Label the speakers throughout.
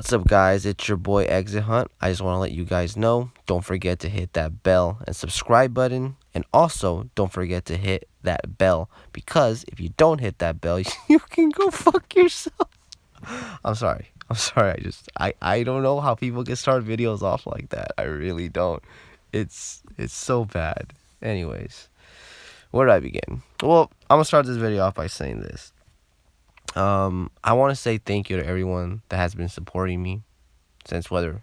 Speaker 1: What's up, guys? It's your boy Exithunt. I just want to let you guys know, don't forget to hit that bell and subscribe button. And also, don't forget to hit that bell, because if you don't hit that bell, you can go fuck yourself. I'm sorry. I don't know how people can start videos off like that. I really don't. It's so bad. Anyways, where do I begin? Well, I'm gonna start this video off by saying this. I want to say thank you to everyone that has been supporting me since whether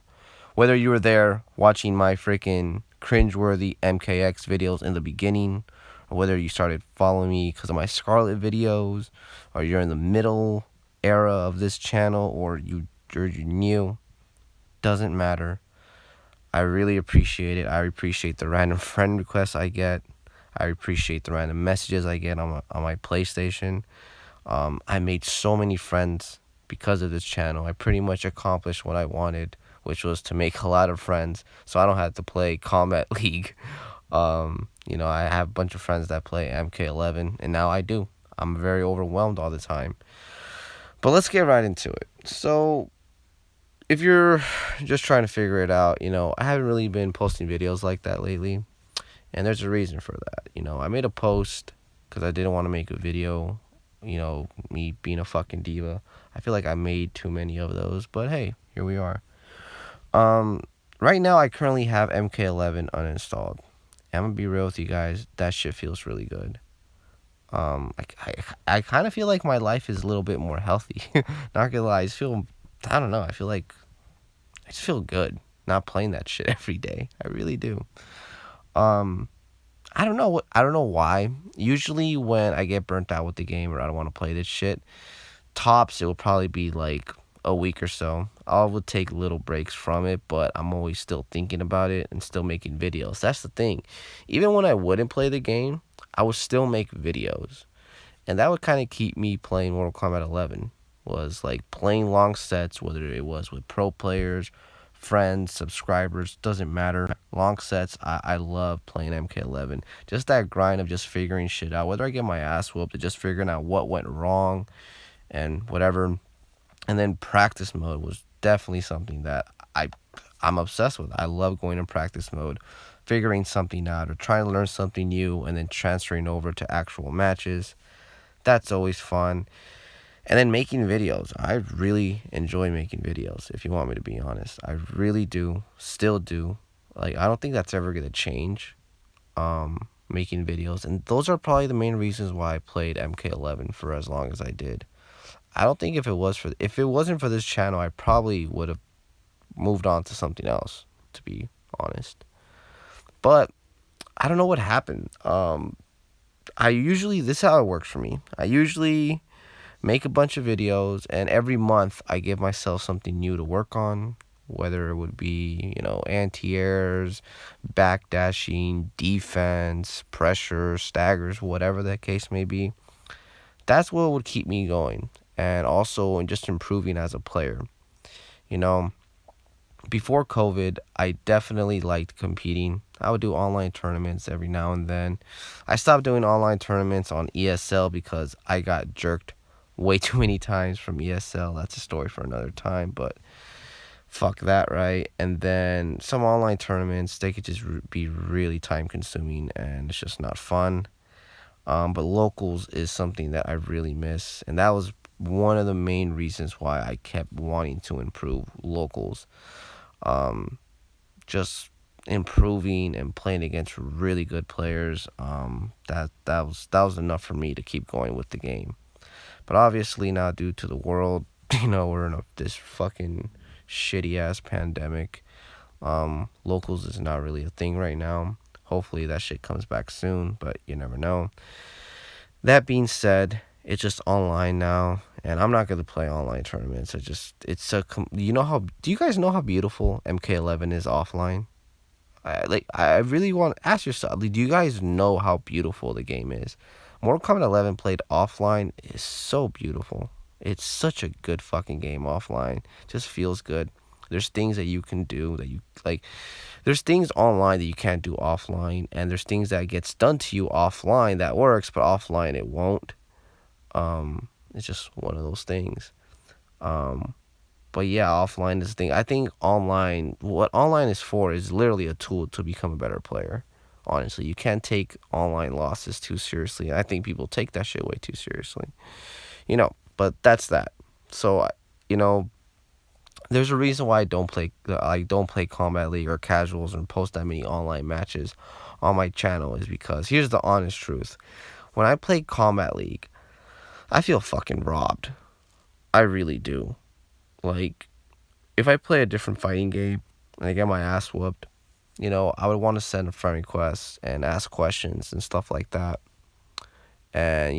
Speaker 1: you were there watching my freaking cringeworthy MKX videos in the beginning, or whether you started following me because of my Scarlet videos, or you're in the middle era of this channel, or you're new, doesn't matter. I really appreciate it. I appreciate the random friend requests I get. I appreciate the random messages I get on my PlayStation. I made so many friends because of this channel. I pretty much accomplished what I wanted, which was to make a lot of friends so I don't have to play Combat League. I have a bunch of friends that play MK11, and now I do. I'm very overwhelmed all the time. But let's get right into it. So, if you're just trying to figure it out, I haven't really been posting videos like that lately, and there's a reason for that. I made a post because I didn't want to make a video, me being a fucking diva. I feel like I made too many of those, but hey, here we are. Right now I currently have MK11 uninstalled. I'm gonna be real with you guys, that shit feels really good. I kind of feel like my life is a little bit more healthy. Not gonna lie, I don't know, I just feel good not playing that shit every day. I really do. I don't know why. Usually when I get burnt out with the game or I don't want to play this shit, tops it will probably be like a week or so. I will take little breaks from it, but I'm always still thinking about it and still making videos. That's the thing. Even when I wouldn't play the game, I would still make videos. And that would kind of keep me playing Mortal Kombat 11. Was like playing long sets, whether it was with pro players, friends, subscribers, doesn't matter. Long sets, I love playing MK11. Just that grind of just figuring shit out. Whether I get my ass whooped or just figuring out what went wrong and whatever. And then practice mode was definitely something that I'm obsessed with. I love going in practice mode, figuring something out or trying to learn something new and then transferring over to actual matches. That's always fun. And then making videos. I really enjoy making videos, if you want me to be honest. I really do. Still do. Like, I don't think that's ever going to change, making videos. And those are probably the main reasons why I played MK11 for as long as I did. I don't think if it wasn't for this channel, I probably would have moved on to something else, to be honest. But I don't know what happened. This is how it works for me. I usually make a bunch of videos, and every month I give myself something new to work on, whether it would be, anti-airs, backdashing, defense, pressure, staggers, whatever that case may be. That's what would keep me going, and also just improving as a player. Before COVID, I definitely liked competing. I would do online tournaments every now and then. I stopped doing online tournaments on ESL because I got jerked way too many times from ESL. That's a story for another time, but fuck that, right? And then some online tournaments, they could just be really time consuming and it's just not fun. But locals is something that I really miss, and that was one of the main reasons why I kept wanting to improve locals. Just improving and playing against really good players. That was enough for me to keep going with the game. But obviously now, due to the world, we're in this fucking shitty ass pandemic. Locals is not really a thing right now. Hopefully that shit comes back soon, but you never know. That being said, it's just online now, and I'm not gonna play online tournaments. Do you guys know how beautiful MK11 is offline? I really want to ask yourself, do you guys know how beautiful the game is? Mortal Kombat 11 played offline is so beautiful. It's such a good fucking game offline. Just feels good. There's things that you can do that you like. There's things online that you can't do offline, and there's things that gets done to you offline that works, but offline it won't. It's just one of those things. But But yeah, offline is the thing. I think online, what online is for is literally a tool to become a better player. Honestly, you can't take online losses too seriously. I think people take that shit way too seriously. But that's that. So, you know, there's a reason why I don't play Combat League or casuals and post that many online matches on my channel is because here's the honest truth. When I play Combat League, I feel fucking robbed. I really do. Like, if I play a different fighting game and I get my ass whooped, I would want to send a friend request and ask questions and stuff like that. And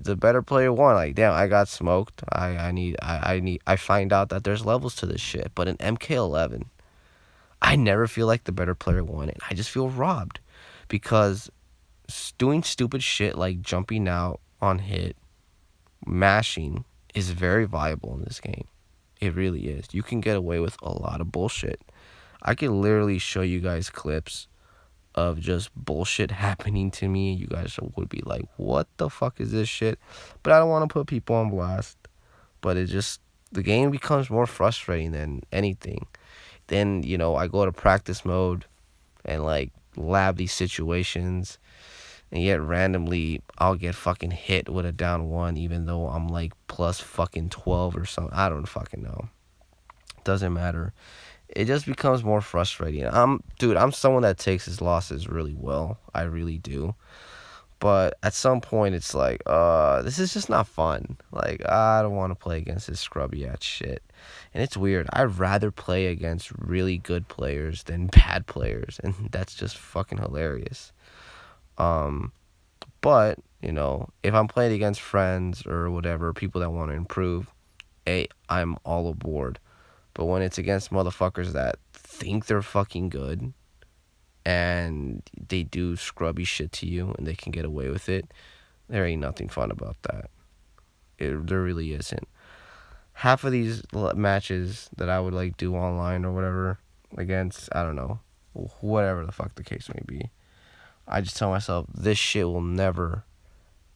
Speaker 1: the better player won. Like, damn, I got smoked. I find out that there's levels to this shit. But in MK11, I never feel like the better player won, and I just feel robbed because doing stupid shit like jumping out on hit, mashing is very viable in this game. It really is. You can get away with a lot of bullshit. I can literally show you guys clips of just bullshit happening to me. You guys would be like, what the fuck is this shit? But I don't want to put people on blast. But the game becomes more frustrating than anything. Then, I go to practice mode and like lab these situations. And yet randomly, I'll get fucking hit with a down one, even though I'm like plus fucking 12 or something. I don't fucking know. Doesn't matter. It just becomes more frustrating. I'm someone that takes his losses really well. I really do. But at some point, it's like, this is just not fun. Like, I don't want to play against this scrubby ass shit. And it's weird. I'd rather play against really good players than bad players. And that's just fucking hilarious. But, if I'm playing against friends or whatever, people that want to improve, hey, I'm all aboard. But when it's against motherfuckers that think they're fucking good and they do scrubby shit to you and they can get away with it, there ain't nothing fun about that. There really isn't. Half of these matches that I would like do online or whatever against, I don't know, whatever the fuck the case may be, I just tell myself this shit will never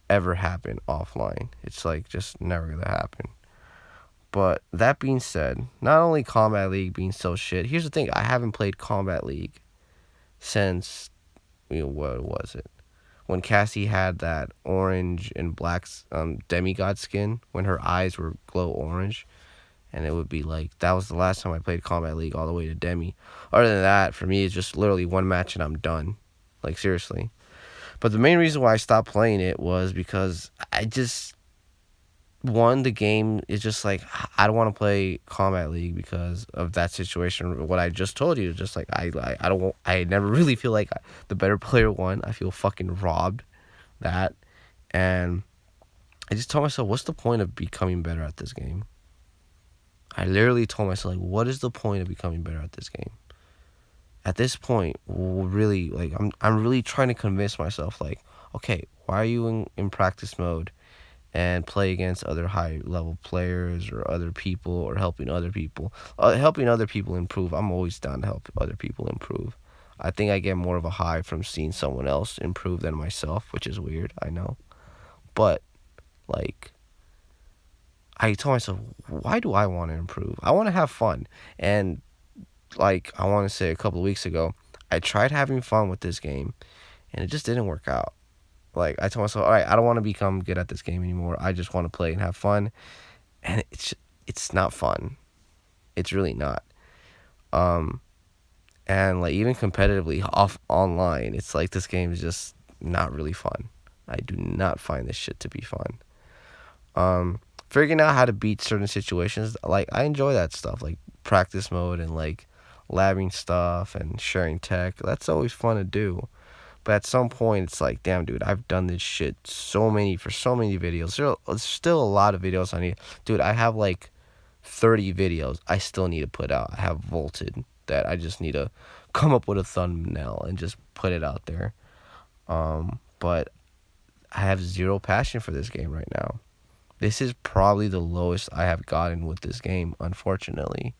Speaker 1: ever happen offline. It's like just never gonna happen. But that being said, not only Combat League being so shit, here's the thing, I haven't played Combat League since, what was it? When Cassie had that orange and black demigod skin, when her eyes were glow orange, and it would be like, that was the last time I played Combat League all the way to Demi. Other than that, for me, it's just literally one match and I'm done. Like, seriously. But the main reason why I stopped playing it was because the game is just like, I don't want to play Combat League because of that situation. What I just told you, just like, I never really feel like the better player won. I feel fucking robbed that. And I just told myself, what's the point of becoming better at this game? I literally told myself, like, what is the point of becoming better at this game? At this point, really, like, I'm really trying to convince myself, like, okay, why are you in practice mode and play against other high level players or other people or helping other people? Helping other people improve, I'm always down to help other people improve. I think I get more of a high from seeing someone else improve than myself, which is weird, I know. But, like, I told myself, why do I want to improve? I want to have fun. And like, I want to say a couple of weeks ago, I tried having fun with this game, and it just didn't work out. Like, I told myself, all right, I don't want to become good at this game anymore. I just want to play and have fun, and it's not fun. It's really not. And like even competitively off online, it's like this game is just not really fun. I do not find this shit to be fun. Figuring out how to beat certain situations, like I enjoy that stuff, like practice mode and like labbing stuff and sharing tech. That's always fun to do. But at some point, it's like, damn, dude, I've done this shit for so many videos. There's still a lot of videos I need. Dude, I have like 30 videos I still need to put out. I have vaulted that I just need to come up with a thumbnail and just put it out there. But I have zero passion for this game right now. This is probably the lowest I have gotten with this game, unfortunately.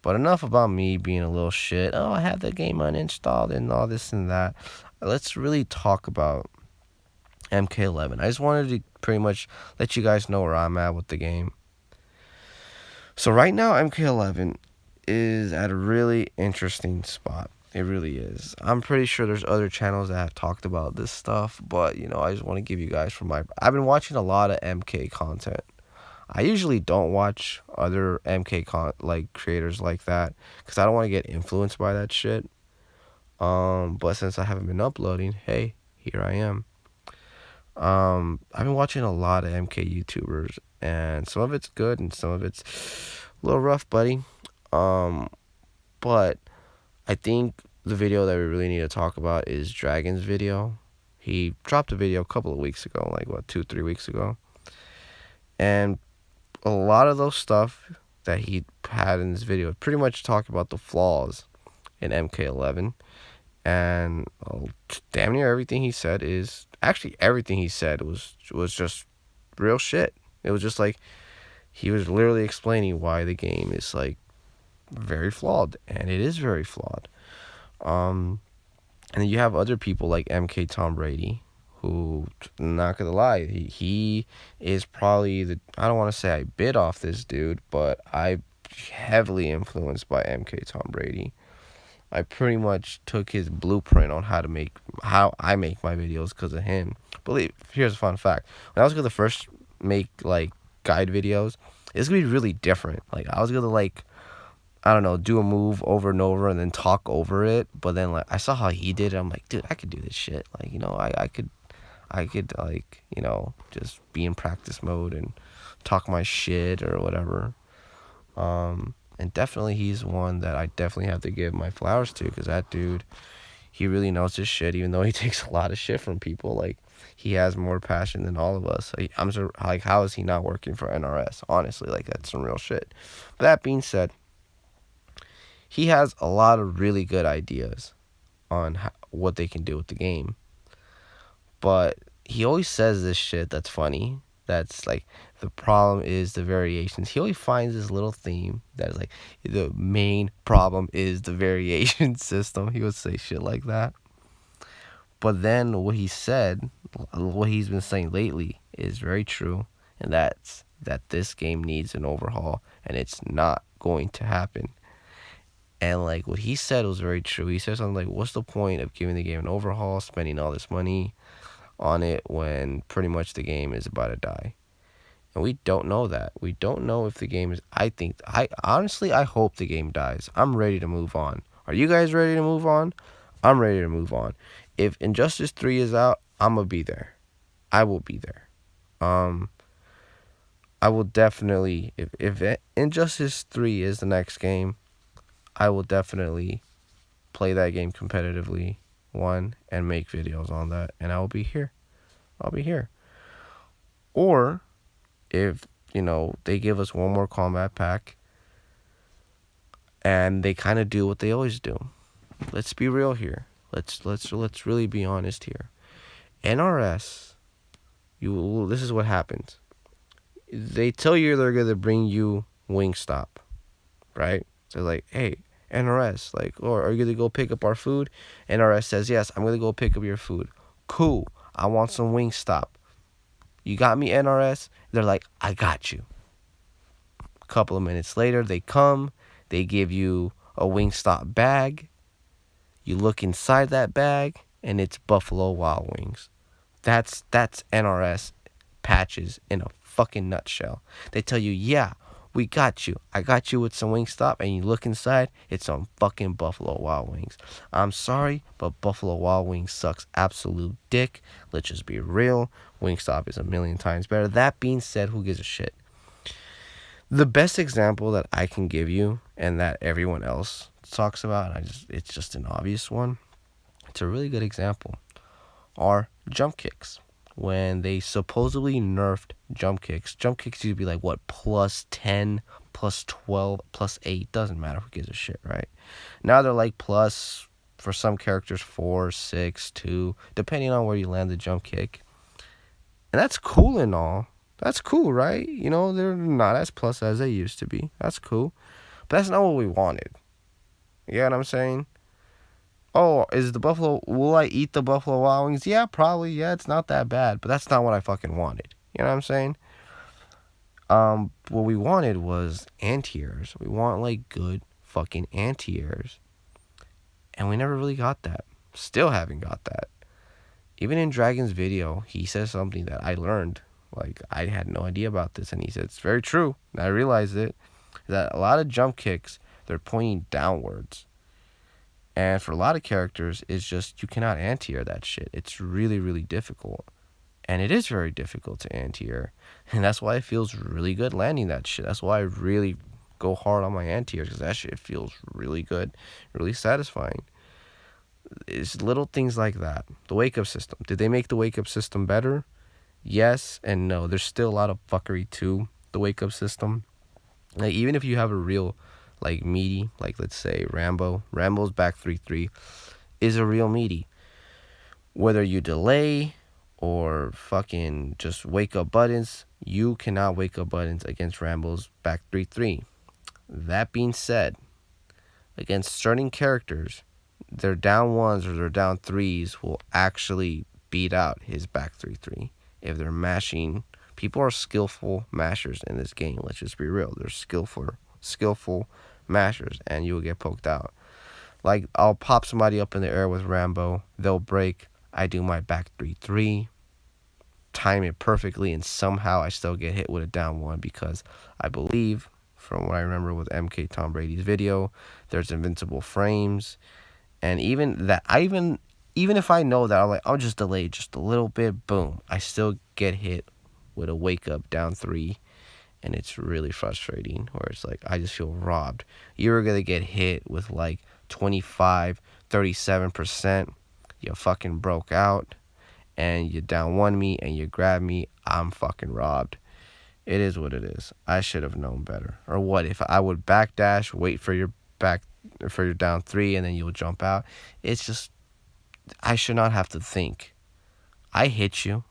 Speaker 1: But enough about me being a little shit. Oh, I have the game uninstalled and all this and that. Let's really talk about MK11. I just wanted to pretty much let you guys know where I'm at with the game. So right now, MK11 is at a really interesting spot. It really is. I'm pretty sure there's other channels that have talked about this stuff, but I just want to give you guys from my. I've been watching a lot of MK content. I usually don't watch other like creators like that because I don't want to get influenced by that shit. But since I haven't been uploading, hey, here I am. I've been watching a lot of MK YouTubers, and some of it's good and some of it's a little rough, buddy. But I think the video that we really need to talk about is Dragon's video. He dropped a video a couple of weeks ago, like what, 2-3 weeks ago, and a lot of those stuff that he had in this video pretty much talk about the flaws in MK11, and damn near everything he said is actually everything he said was just real shit. It was just like he was literally explaining why the game is like very flawed, and it is very flawed. And then you have other people like MK Tom Brady, who, not gonna lie, he is probably I don't want to say I bit off this dude, but I heavily influenced by MK Tom Brady. I pretty much took his blueprint on how I make my videos because of him. Here's a fun fact: when I was gonna first make like guide videos, it's gonna be really different. Like I was gonna like, I don't know, do a move over and over and then talk over it. But then like I saw how he did it. I'm like, dude, I could do this shit. Like I could like just be in practice mode and talk my shit or whatever. And definitely he's one that I definitely have to give my flowers to because that dude, he really knows his shit. Even though he takes a lot of shit from people, like he has more passion than all of us. Like how is he not working for NRS? Honestly, like that's some real shit. But that being said, he has a lot of really good ideas on what they can do with the game. But he always says this shit that's funny. That's like, the problem is the variations. He always finds this little theme that is like, the main problem is the variation system. He would say shit like that. But then what he's been saying lately is very true. And that's that this game needs an overhaul. And it's not going to happen. And like what he said was very true. He said something like, what's the point of giving the game an overhaul, spending all this money on it when pretty much the game is about to die? And we don't know that. We don't know if the game is, I honestly, I hope the game dies. I'm ready to move on. Are you guys ready to move on? I'm ready to move on. If Injustice 3 is out, I'm gonna be there. I will be there. I will definitely, if Injustice 3 is the next game, I will definitely play that game competitively, and make videos on that, and I'll be here. I'll be here. Or if they give us one more combat pack and they kind of do what they always do. Let's be real here. Let's really be honest here. NRS, this is what happens. They tell you they're gonna bring you Wingstop, right? So like, hey, NRS, like, or are you gonna go pick up our food? NRS says, yes, I'm gonna go pick up your food. Cool. I want some Wingstop. You got me, NRS? They're like, I got you. A couple of minutes later, they come. They give you a Wingstop bag. You look inside that bag, and it's Buffalo Wild Wings. That's NRS patches in a fucking nutshell. They tell you, yeah, we got you. I got you with some Wingstop, and you look inside, it's some fucking Buffalo Wild Wings. I'm sorry, but Buffalo Wild Wings sucks absolute dick. Let's just be real. Wingstop is a million times better. That being said, who gives a shit? The best example that I can give you, and that everyone else talks about, it's just an obvious one. It's a really good example. Are jump kicks. When they supposedly nerfed jump kicks used to be like, what, plus 10, plus 12, plus 8, doesn't matter, who gives a shit, right? Now they're like plus, for some characters, 4, 6, 2, depending on where you land the jump kick. And that's cool and all. That's cool, right? They're not as plus as they used to be. That's cool. But that's not what we wanted. You know what I'm saying? Oh, will I eat the Buffalo Wild Wings? Yeah, probably. Yeah, it's not that bad. But that's not what I fucking wanted. You know what I'm saying? what we wanted was anti-airs. We want like good fucking anti-airs. And we never really got that. Still haven't got that. Even in Dragon's video, he says something that I learned. Like, I had no idea about this. And he said, it's very true. And I realized it. That a lot of jump kicks, they're pointing downwards. And for a lot of characters, it's just, you cannot anti-air that shit. It's really, really difficult. And it is very difficult to anti-air. And that's why it feels really good landing that shit. That's why I really go hard on my anti-airs, because that shit feels really good, really satisfying. It's little things like that. The wake-up system. Did they make the wake-up system better? Yes and no. There's still a lot of fuckery to the wake-up system. Like, even if you have a real, like, meaty, like, let's say, Rambo's back 3-3 is a real meaty. Whether you delay or fucking just wake up buttons, you cannot wake up buttons against Rambo's back 3-3. That being said, against certain characters, their down ones or their down threes will actually beat out his back 3-3 if they're mashing. People are skillful mashers in this game. Let's just be real. They're skillful mashers, and you will get poked out. Like, I'll pop somebody up in the air with Rambo. They'll break. I do my back 3-3, time it perfectly, and somehow I still get hit with a down one, because I believe, from what I remember with MK Tom Brady's video, there's invincible frames. And even that, even if I know that, I'll just delay just a little bit, boom, I still get hit with a wake up down 3, and it's really frustrating, where it's like, I just feel robbed. You're gonna get hit with like 25, 37%, you fucking broke out, and you down one me, and you grab me, I'm fucking robbed. It is what it is. I should have known better. Or what if I would backdash, wait for your down 3, and then you'll jump out? It's just, I should not have to think. I hit you.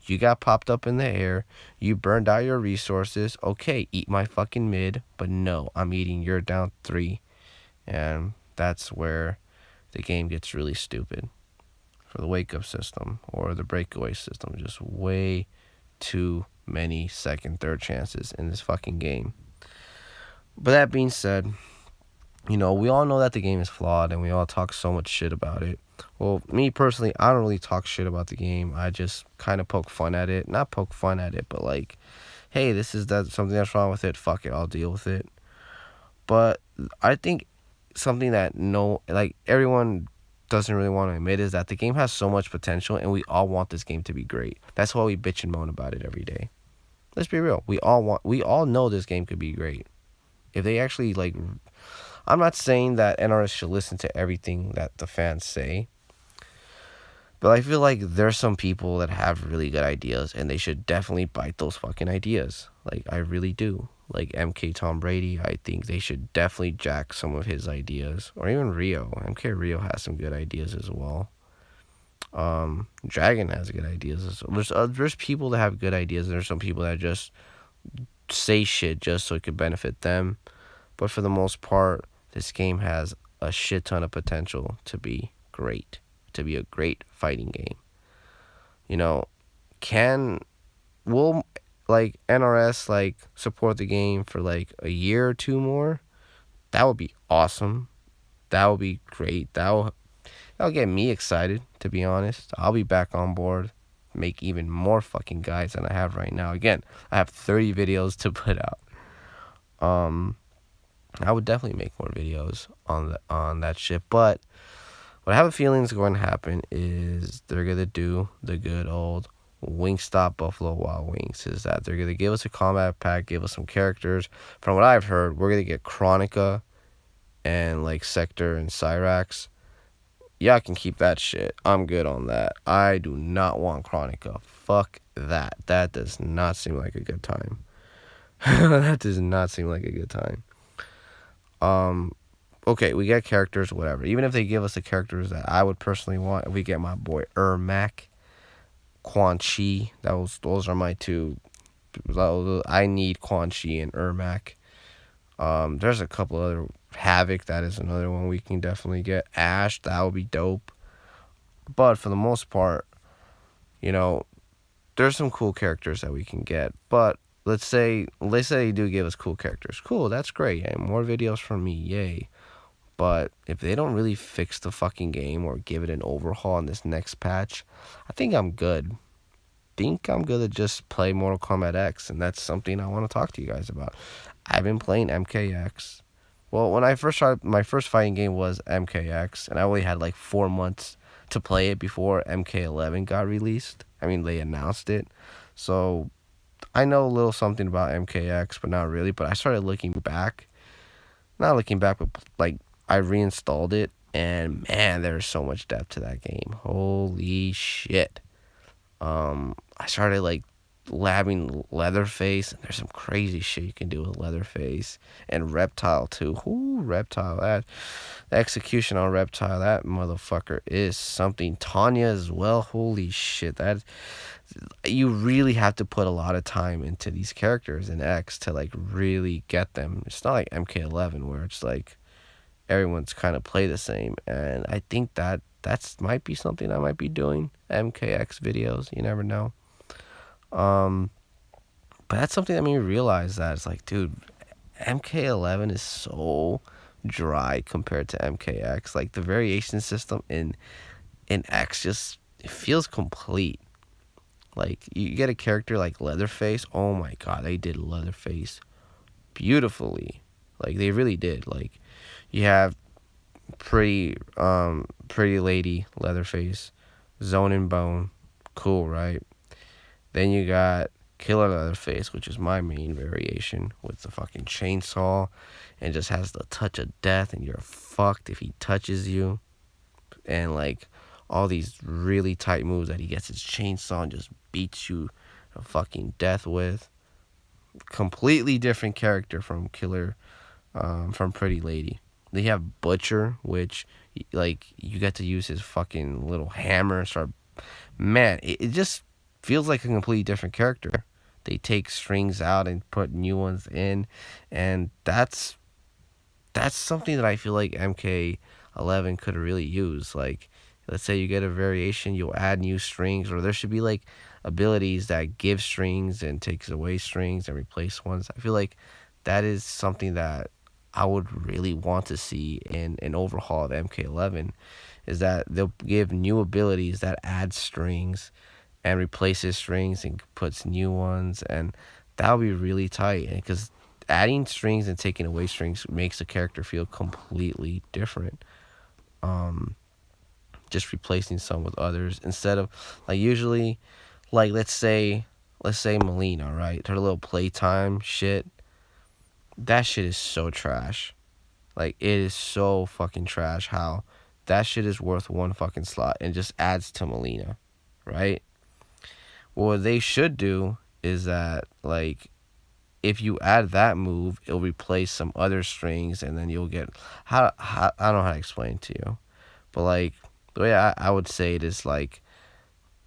Speaker 1: You got popped up in the air. You burned out your resources. Okay, eat my fucking mid. But no, I'm eating your down 3. And that's where the game gets really stupid. For the wake-up system or the breakaway system. Just way too many second, third chances in this fucking game. But that being said, we all know that the game is flawed, and we all talk so much shit about it. Well, me personally, I don't really talk shit about the game. I just kind of poke fun at it. Not poke fun at it, but like, hey, this is something that's wrong with it. Fuck it, I'll deal with it. But I think something that everyone doesn't really want to admit is that the game has so much potential, and we all want this game to be great. That's why we bitch and moan about it every day. Let's be real. We all know this game could be great. If they actually, like, I'm not saying that NRS should listen to everything that the fans say, but I feel like there's some people that have really good ideas, and they should definitely bite those fucking ideas. Like, I really do. Like MK Tom Brady, I think they should definitely jack some of his ideas. Or even Rio. MK Rio has some good ideas as well. Dragon has good ideas as well. There's people that have good ideas, and there's some people that just say shit just so it could benefit them. But for the most part, this game has a shit ton of potential to be great. To be a great fighting game. Will like NRS like support the game for like a year or two more? That would be awesome. That would be great. That'll get me excited, to be honest. I'll be back on board. Make even more fucking guides than I have right now. Again, I have 30 videos to put out. I would definitely make more videos on that shit. But what I have a feeling is going to happen is they're going to do the good old Wingstop Buffalo Wild Wings. Is that they're going to give us a combat pack, give us some characters. From what I've heard, we're going to get Chronica and like Sector and Cyrax. Yeah, I can keep that shit. I'm good on that. I do not want Chronica. Fuck that. That does not seem like a good time. That does not seem like a good time. Okay, we get characters, whatever. Even if they give us the characters that I would personally want, if we get my boy Ermac, Quan Chi, those are my two. I need Quan Chi and Ermac. There's a couple other. Havoc, that is another one we can definitely get. Ash, that would be dope. But for the most part, there's some cool characters that we can get. But let's say they do give us cool characters. Cool, that's great. And more videos from me, yay. But if they don't really fix the fucking game or give it an overhaul in this next patch, I think I'm good. Think I'm gonna just play Mortal Kombat X, and that's something I want to talk to you guys about. I've been playing MKX. Well, when I first started, my first fighting game was MKX, and I only had like 4 months to play it before MK11 got released. I mean, they announced it. So I know a little something about MKX, but not really. But I started looking back, not looking back, but like I reinstalled it, and man, there's so much depth to that game. Holy shit. I started like labbing Leatherface, and there's some crazy shit you can do with Leatherface and Reptile too. Ooh, Reptile, that the execution on Reptile, that motherfucker is something. Tanya as well. Holy shit, that you really have to put a lot of time into these characters in X to like really get them. It's not like MK11 where it's like everyone's kind of play the same, and I think that's might be something I might be doing. MKX videos, you never know. Um, but that's something that made me realize that it's like, dude, MK11 is so dry compared to MKX. Like the variation system in X just it feels complete. Like you get a character like Leatherface. Oh my god, they did Leatherface beautifully. Like they really did. Like you have pretty lady Leatherface, Zone and Bone, cool, right? Then you got Killer Leatherface, which is my main variation with the fucking chainsaw, and just has the touch of death, and you're fucked if he touches you, and like all these really tight moves that he gets his chainsaw and just beats you to fucking death with. Completely different character from from Pretty Lady. They have Butcher, which like you get to use his fucking little hammer and start. Man, it just feels like a completely different character. They take strings out and put new ones in, and that's something that I feel like MK11 could really use. Like, let's say you get a variation, you'll add new strings, or there should be like abilities that give strings and takes away strings and replace ones. I feel like that is something that I would really want to see in an overhaul of MK11, is that they'll give new abilities that add strings and replaces strings and puts new ones, and that would be really tight. Because adding strings and taking away strings makes the character feel completely different. Just replacing some with others instead of like usually, like let's say Melina, right? Her little playtime shit. That shit is so trash. Like it is so fucking trash how that shit is worth one fucking slot and just adds to Melina, right? What they should do is that like if you add that move, it'll replace some other strings, and then you'll get how I don't know how to explain it to you, but like the way I would say it is like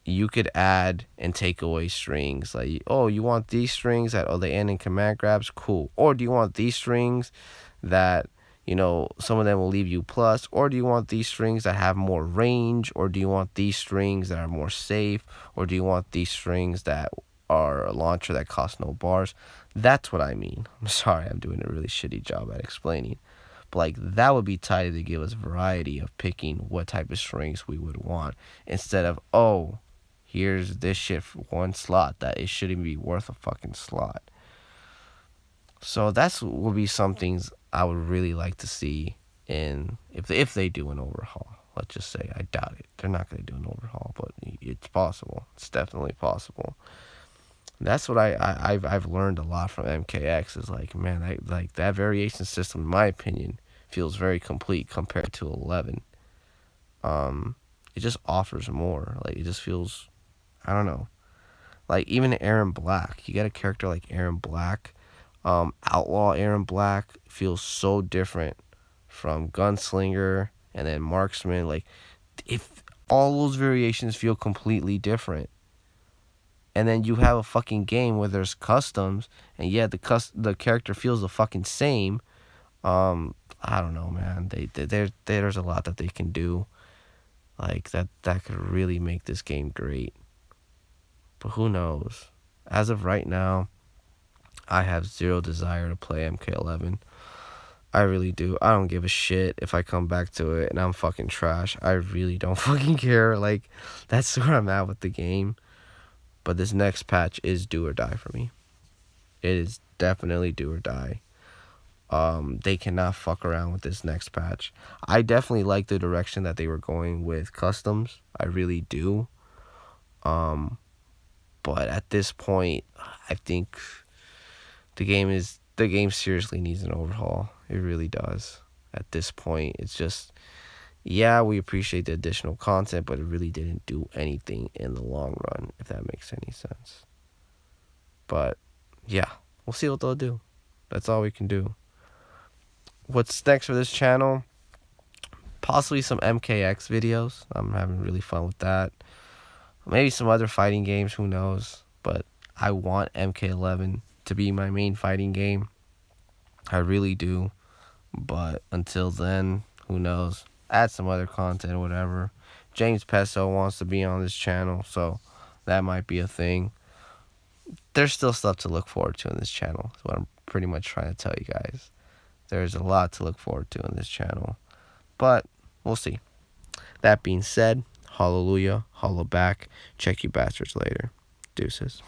Speaker 1: you could add and take away strings. Like, oh, you want these strings that they end in command grabs, cool. Or do you want these strings that some of them will leave you plus, or do you want these strings that have more range, or do you want these strings that are more safe, or do you want these strings that are a launcher that costs no bars? That's what I mean. I'm sorry, I'm doing a really shitty job at explaining. But like that would be tight to give us variety of picking what type of strings we would want, instead of, oh, here's this shit for one slot that it shouldn't be worth a fucking slot. So that's would be some things I would really like to see in if they do an overhaul. Let's just say I doubt it. They're not going to do an overhaul, but it's possible. It's definitely possible. That's what I've learned a lot from MKX is like, man, like that variation system, in my opinion, feels very complete compared to 11. It just offers more. Like it just feels, I don't know. Like even Aaron Black, you get a character like Aaron Black, Outlaw Aaron Black feels so different from Gunslinger and then Marksman. Like if all those variations feel completely different, and then you have a fucking game where there's customs, and yeah, the character feels the fucking same. I don't know, man. There's a lot that they can do, like that could really make this game great. But who knows? As of right now, I have zero desire to play MK11. I really do. I don't give a shit if I come back to it and I'm fucking trash. I really don't fucking care. Like, that's where I'm at with the game. But this next patch is do or die for me. It is definitely do or die. They cannot fuck around with this next patch. I definitely like the direction that they were going with customs. I really do. But at this point, I think the game seriously needs an overhaul. It really does. At this point, it's just, yeah, we appreciate the additional content, but it really didn't do anything in the long run, if that makes any sense. But yeah, we'll see what they'll do. That's all we can do. What's next for this channel? Possibly some MKX videos. I'm having really fun with that. Maybe some other fighting games, who knows? But I want MK11 to be my main fighting game. I really do. But until then, who knows? Add some other content or whatever. James Pesso wants to be on this channel, so that might be a thing. There's still stuff to look forward to in this channel. That's what I'm pretty much trying to tell you guys. There's a lot to look forward to in this channel. But we'll see. That being said, hallelujah, hollow back. Check you bastards later. Deuces.